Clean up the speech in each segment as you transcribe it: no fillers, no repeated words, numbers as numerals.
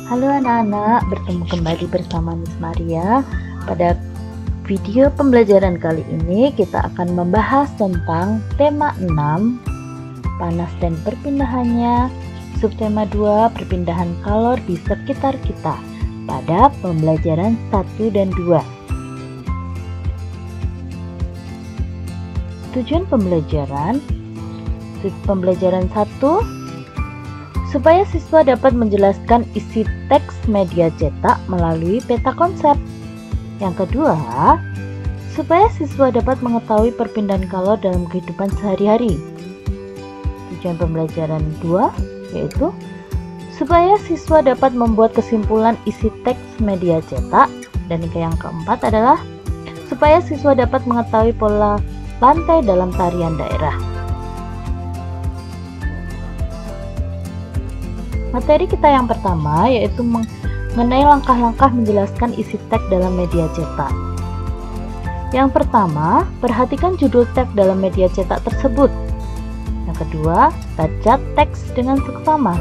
Halo anak-anak, bertemu kembali bersama Miss Maria. Pada video pembelajaran kali ini kita akan membahas tentang tema 6, panas dan perpindahannya, subtema 2, perpindahan kalor di sekitar kita, pada pembelajaran 1 dan 2. Tujuan pembelajaran 1, supaya siswa dapat menjelaskan isi teks media cetak melalui peta konsep. Yang kedua, supaya siswa dapat mengetahui perpindahan kalor dalam kehidupan sehari-hari. Tujuan pembelajaran 2 yaitu supaya siswa dapat membuat kesimpulan isi teks media cetak. Dan yang keempat adalah supaya siswa dapat mengetahui pola lantai dalam tarian daerah. Materi kita yang pertama yaitu mengenai langkah-langkah menjelaskan isi teks dalam media cetak. Yang pertama, perhatikan judul teks dalam media cetak tersebut. Yang kedua, baca teks dengan seksama.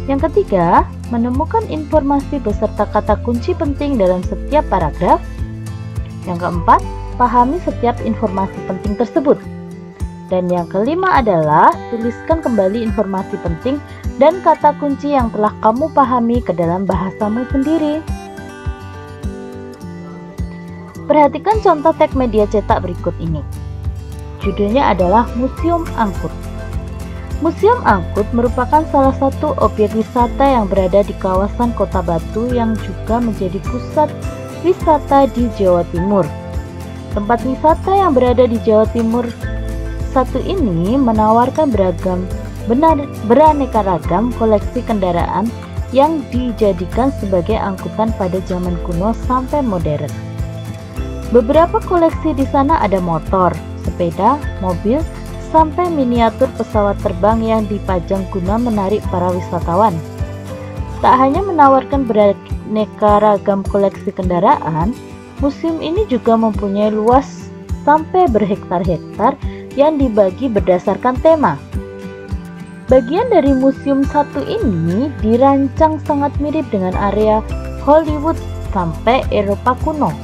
Yang ketiga, menemukan informasi beserta kata kunci penting dalam setiap paragraf. Yang keempat, pahami setiap informasi penting tersebut. Dan yang kelima adalah tuliskan kembali informasi penting dan kata kunci yang telah kamu pahami ke dalam bahasamu sendiri. Perhatikan contoh teks media cetak berikut ini. Judulnya adalah Museum Angkut. Museum Angkut merupakan salah satu objek wisata yang berada di kawasan Kota Batu yang juga menjadi pusat wisata di Jawa Timur. Tempat wisata yang berada di Jawa Timur satu ini menawarkan beraneka ragam koleksi kendaraan yang dijadikan sebagai angkutan pada zaman kuno sampai modern. Beberapa koleksi di sana ada motor, sepeda, mobil, sampai miniatur pesawat terbang yang dipajang guna menarik para wisatawan. Tak hanya menawarkan beraneka ragam koleksi kendaraan, museum ini juga mempunyai luas sampai berhektar-hektar yang dibagi berdasarkan tema. Bagian dari museum satu ini dirancang sangat mirip dengan area Hollywood sampai Eropa kuno.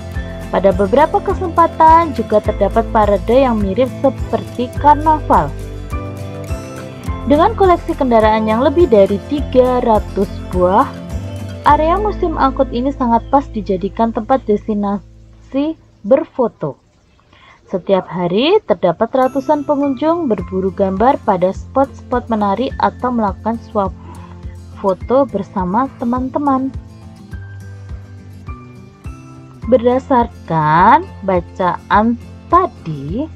Pada beberapa kesempatan juga terdapat parade yang mirip seperti karnaval. Dengan koleksi kendaraan yang lebih dari 300 buah, area museum angkut ini sangat pas dijadikan tempat destinasi berfoto. Setiap hari terdapat ratusan pengunjung berburu gambar pada spot-spot menarik atau melakukan swap foto bersama teman-teman. Berdasarkan bacaan tadi,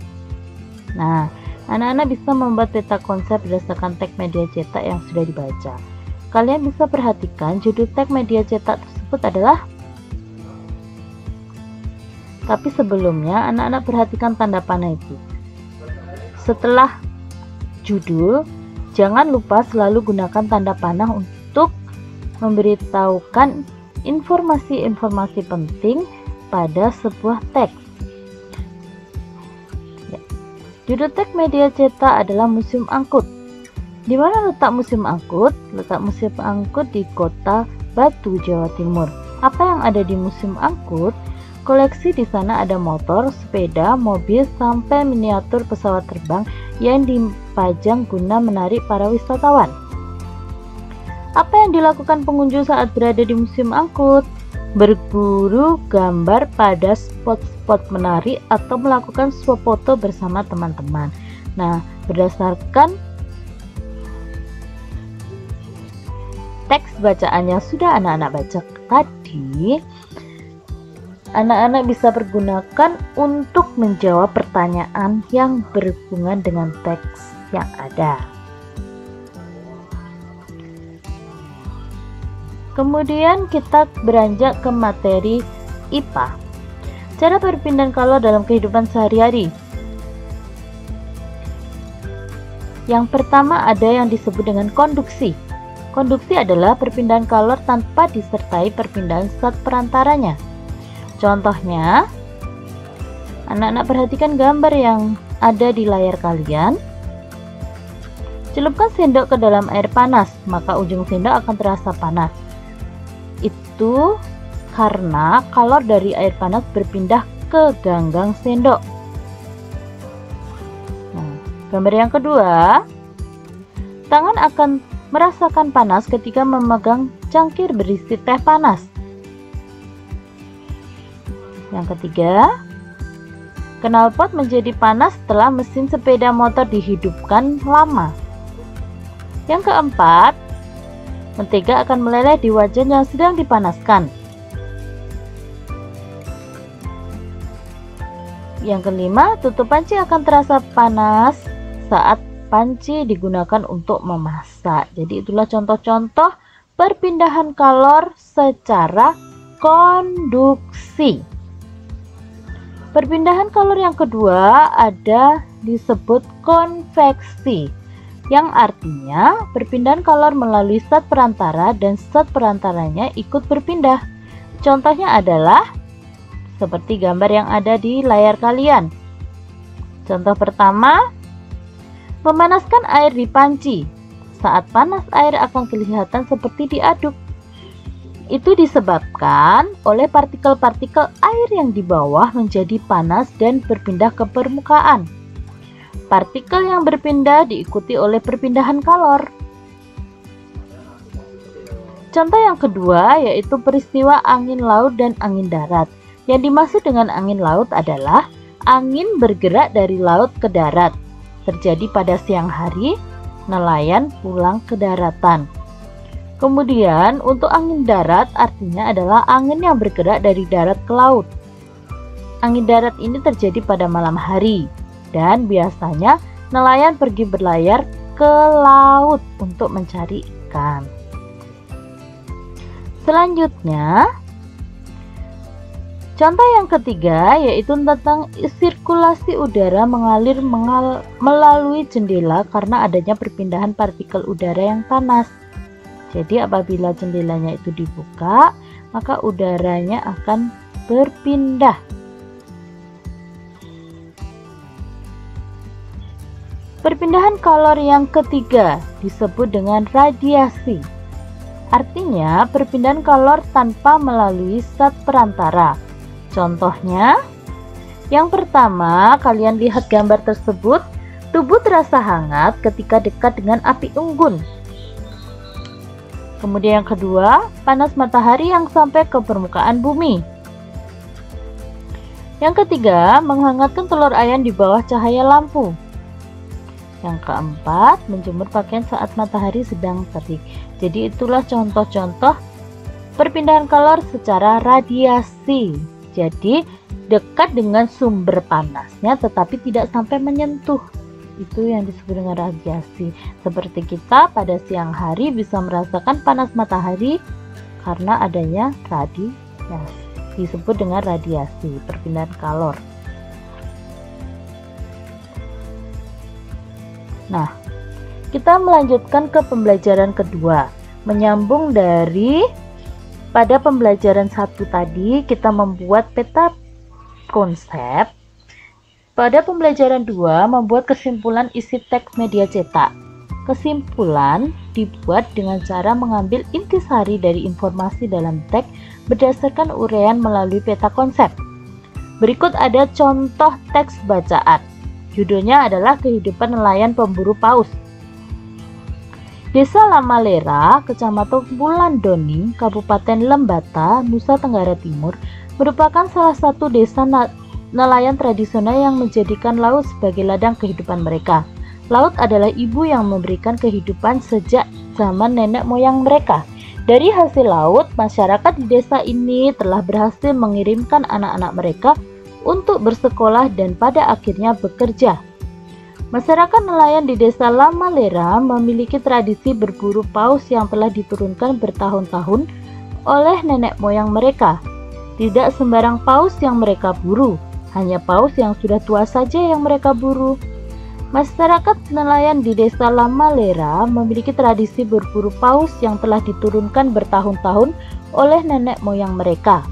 anak-anak bisa membuat peta konsep berdasarkan teks media cetak yang sudah dibaca. Kalian bisa perhatikan judul teks media cetak tersebut adalah. Tapi sebelumnya, anak-anak perhatikan tanda panah itu. Setelah judul, jangan lupa selalu gunakan tanda panah untuk memberitahukan informasi-informasi penting pada sebuah teks. Judul teks media cetak adalah Museum Angkut. Di mana letak Museum Angkut? Letak Museum Angkut di Kota Batu, Jawa Timur. Apa yang ada di Museum Angkut? Koleksi di sana ada motor, sepeda, mobil, sampai miniatur pesawat terbang yang dipajang guna menarik para wisatawan. Apa yang dilakukan pengunjung saat berada di Museum Angkut? Berburu gambar pada spot-spot menarik atau melakukan swafoto bersama teman-teman. Berdasarkan teks bacaan yang sudah anak-anak baca tadi, anak-anak bisa pergunakan untuk menjawab pertanyaan yang berhubungan dengan teks yang ada. Kemudian kita beranjak ke materi IPA. Cara perpindahan kalor dalam kehidupan sehari-hari. Yang pertama ada yang disebut dengan konduksi. Konduksi adalah perpindahan kalor tanpa disertai perpindahan zat perantaranya. Contohnya, anak-anak perhatikan gambar yang ada di layar kalian. Celupkan sendok ke dalam air panas, maka ujung sendok akan terasa panas. itu karena kalor dari air panas berpindah ke ganggang sendok. Nah, gambar yang kedua, tangan akan merasakan panas ketika memegang cangkir berisi teh panas. Yang ketiga, knalpot menjadi panas setelah mesin sepeda motor dihidupkan lama. Yang keempat, mentega akan meleleh di wajan yang sedang dipanaskan. Yang kelima, tutup panci akan terasa panas saat panci digunakan untuk memasak. Jadi itulah contoh-contoh perpindahan kalor secara konduksi. Perpindahan kalor yang kedua ada disebut konveksi, yang artinya perpindahan kalor melalui zat perantara dan zat perantaranya ikut berpindah. Contohnya adalah seperti gambar yang ada di layar kalian. Contoh pertama, memanaskan air di panci. Saat panas, air akan kelihatan seperti diaduk. Itu disebabkan oleh partikel-partikel air yang di bawah menjadi panas dan berpindah ke permukaan. Partikel yang berpindah diikuti oleh perpindahan kalor. Contoh yang kedua yaitu peristiwa angin laut dan angin darat. Yang dimaksud dengan angin laut adalah angin bergerak dari laut ke darat. Terjadi pada siang hari, nelayan pulang ke daratan. Kemudian untuk angin darat artinya adalah angin yang bergerak dari darat ke laut. Angin darat ini terjadi pada malam hari dan biasanya nelayan pergi berlayar ke laut untuk mencari ikan. Selanjutnya, contoh yang ketiga yaitu tentang sirkulasi udara mengalir melalui jendela karena adanya perpindahan partikel udara yang panas. Jadi apabila jendelanya itu dibuka, maka udaranya akan berpindah. Perpindahan kalor yang ketiga disebut dengan radiasi. Artinya perpindahan kalor tanpa melalui zat perantara. Contohnya, yang pertama, kalian lihat gambar tersebut, tubuh terasa hangat ketika dekat dengan api unggun. Kemudian yang kedua, panas matahari yang sampai ke permukaan bumi. Yang ketiga, menghangatkan telur ayam di bawah cahaya lampu. Yang keempat, menjemur pakaian saat matahari sedang terik. Jadi itulah contoh-contoh perpindahan kalor secara radiasi. Jadi dekat dengan sumber panasnya tetapi tidak sampai menyentuh. Itu yang disebut dengan radiasi. Seperti kita pada siang hari bisa merasakan panas matahari karena adanya radiasi. Disebut dengan radiasi, perpindahan kalor. Nah, kita melanjutkan ke pembelajaran kedua. Menyambung dari pada pembelajaran 1 tadi, kita membuat peta konsep. Pada pembelajaran 2, membuat kesimpulan isi teks media cetak. Kesimpulan dibuat dengan cara mengambil intisari dari informasi dalam teks berdasarkan uraian melalui peta konsep. Berikut ada contoh teks bacaan. Judulnya adalah Kehidupan Nelayan Pemburu Paus. Desa Lamalera, Kecamatan Wulandoni, Kabupaten Lembata, Nusa Tenggara Timur, merupakan salah satu desa nelayan tradisional yang menjadikan laut sebagai ladang kehidupan mereka. Laut adalah ibu yang memberikan kehidupan sejak zaman nenek moyang mereka. Dari hasil laut, masyarakat di desa ini telah berhasil mengirimkan anak-anak mereka untuk bersekolah dan pada akhirnya bekerja. Masyarakat nelayan di desa Lamalera memiliki tradisi berburu paus yang telah diturunkan bertahun-tahun oleh nenek moyang mereka. Tidak sembarang paus yang mereka buru, hanya paus yang sudah tua saja yang mereka buru. Masyarakat nelayan di desa Lamalera memiliki tradisi berburu paus yang telah diturunkan bertahun-tahun oleh nenek moyang mereka.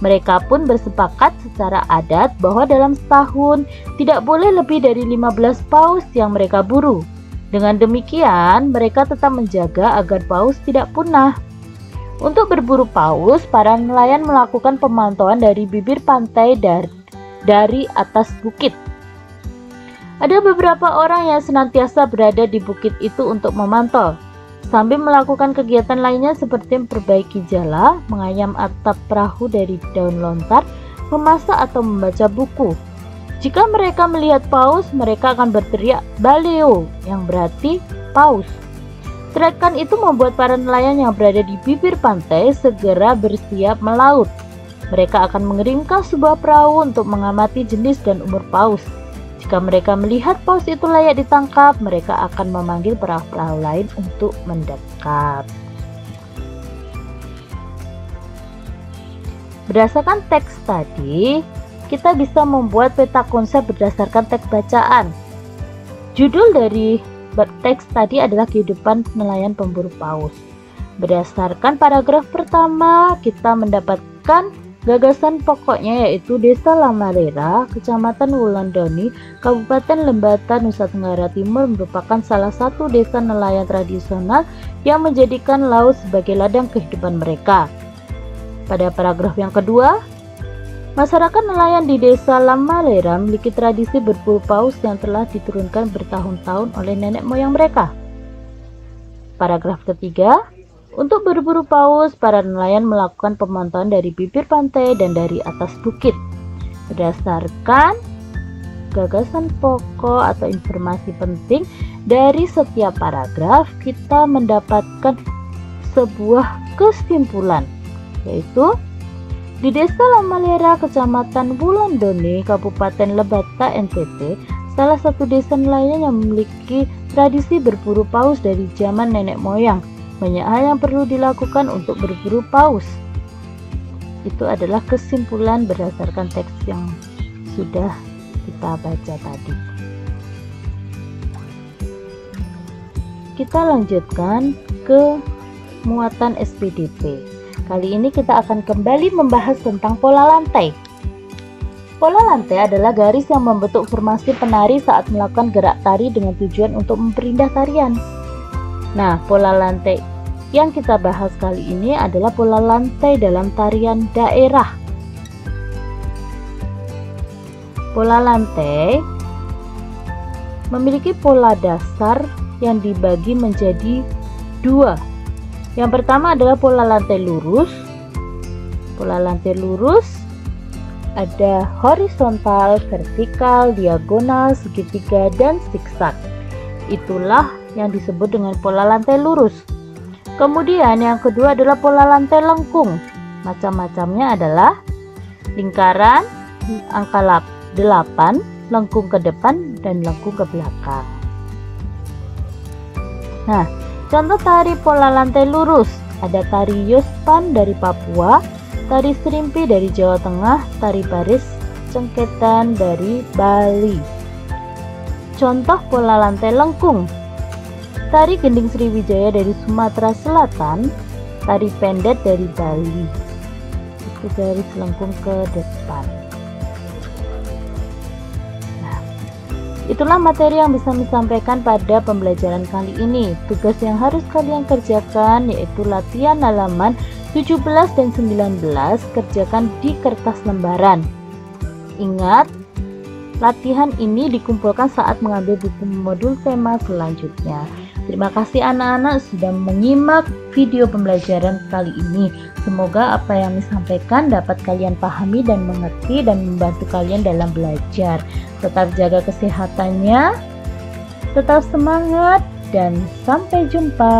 Mereka pun bersepakat secara adat bahwa dalam setahun tidak boleh lebih dari 15 paus yang mereka buru. Dengan demikian, mereka tetap menjaga agar paus tidak punah. Untuk berburu paus, para nelayan melakukan pemantauan dari bibir pantai dari atas bukit. Ada beberapa orang yang senantiasa berada di bukit itu untuk memantau, sambil melakukan kegiatan lainnya seperti memperbaiki jala, mengayam atap perahu dari daun lontar, memasak atau membaca buku. Jika mereka melihat paus, mereka akan berteriak "baleo", yang berarti paus. Teriakan itu membuat para nelayan yang berada di bibir pantai segera bersiap melaut. Mereka akan mengeringkan sebuah perahu untuk mengamati jenis dan umur paus. Jika mereka melihat paus itu layak ditangkap, mereka akan memanggil perahu-perahu lain untuk mendekat. Berdasarkan teks tadi, kita bisa membuat peta konsep berdasarkan teks bacaan. Judul dari teks tadi adalah kehidupan nelayan pemburu paus. Berdasarkan paragraf pertama, kita mendapatkan gagasan pokoknya yaitu Desa Lamalera, Kecamatan Wulandoni, Kabupaten Lembata, Nusa Tenggara Timur merupakan salah satu desa nelayan tradisional yang menjadikan laut sebagai ladang kehidupan mereka. Pada paragraf yang kedua, masyarakat nelayan di Desa Lamalera memiliki tradisi berburu paus yang telah diturunkan bertahun-tahun oleh nenek moyang mereka. Paragraf ketiga, untuk berburu paus, para nelayan melakukan pemantauan dari bibir pantai dan dari atas bukit. Berdasarkan gagasan pokok atau informasi penting dari setiap paragraf, kita mendapatkan sebuah kesimpulan, yaitu di Desa Lamalera, Kecamatan Wulandoni, Kabupaten Lebata, NTT, salah satu desa nelayan yang memiliki tradisi berburu paus dari zaman nenek moyang. Banyak hal yang perlu dilakukan untuk berburu paus. Itu adalah kesimpulan berdasarkan teks yang sudah kita baca tadi. Kita lanjutkan ke muatan SPDP. Kali ini kita akan kembali membahas tentang pola lantai. Pola lantai adalah garis yang membentuk formasi penari saat melakukan gerak tari dengan tujuan untuk memperindah tarian. Nah, pola lantai yang kita bahas kali ini adalah pola lantai dalam tarian daerah. Pola lantai memiliki pola dasar yang dibagi menjadi dua. Yang pertama adalah pola lantai lurus. Pola lantai lurus ada horizontal, vertikal, diagonal, segitiga, dan zigzag. Itulah yang disebut dengan pola lantai lurus. Kemudian yang kedua adalah pola lantai lengkung. Macam-macamnya adalah lingkaran, angka 8, lengkung ke depan, dan lengkung ke belakang. Nah, contoh tari pola lantai lurus ada tari Yospan dari Papua, tari Serimpi dari Jawa Tengah, tari baris cengketan dari Bali. Contoh pola lantai lengkung, tari Gending Sriwijaya dari Sumatera Selatan, tari pendet dari Bali. Itu garis lengkung ke depan. Nah, itulah materi yang bisa disampaikan pada pembelajaran kali ini. Tugas yang harus kalian kerjakan yaitu latihan halaman 17 dan 19, kerjakan di kertas lembaran. Ingat, latihan ini dikumpulkan saat mengambil buku modul tema selanjutnya. Terima kasih anak-anak sudah menyimak video pembelajaran kali ini. Semoga apa yang disampaikan dapat kalian pahami dan mengerti dan membantu kalian dalam belajar. Tetap jaga kesehatannya, tetap semangat, dan sampai jumpa.